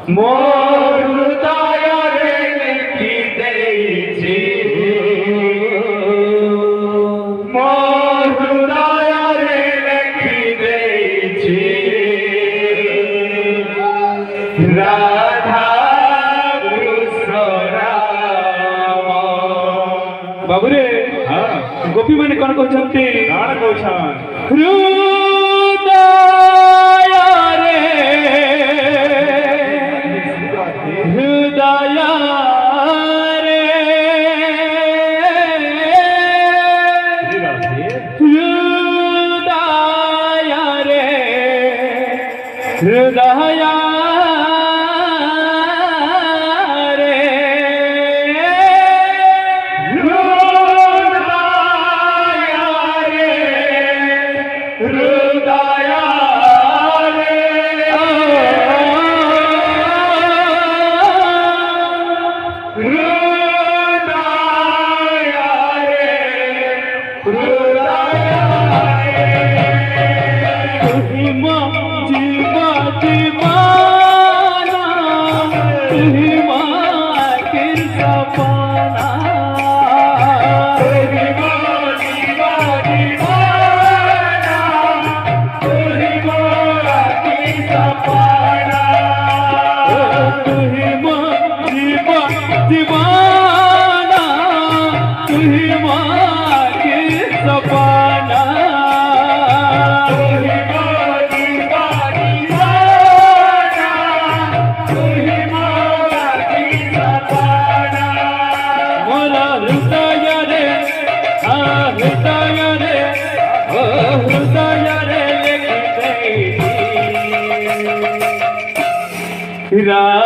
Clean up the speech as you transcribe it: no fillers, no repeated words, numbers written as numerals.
मोर हृदय रे लिखी देइछि मोर हृदय रे लिखी देइछि राधा कृष्ण राम। बाबू रे गोपी माने कौन कहते कौन कहछन हृदय रे हृदय रे हृदय रे हृदय राम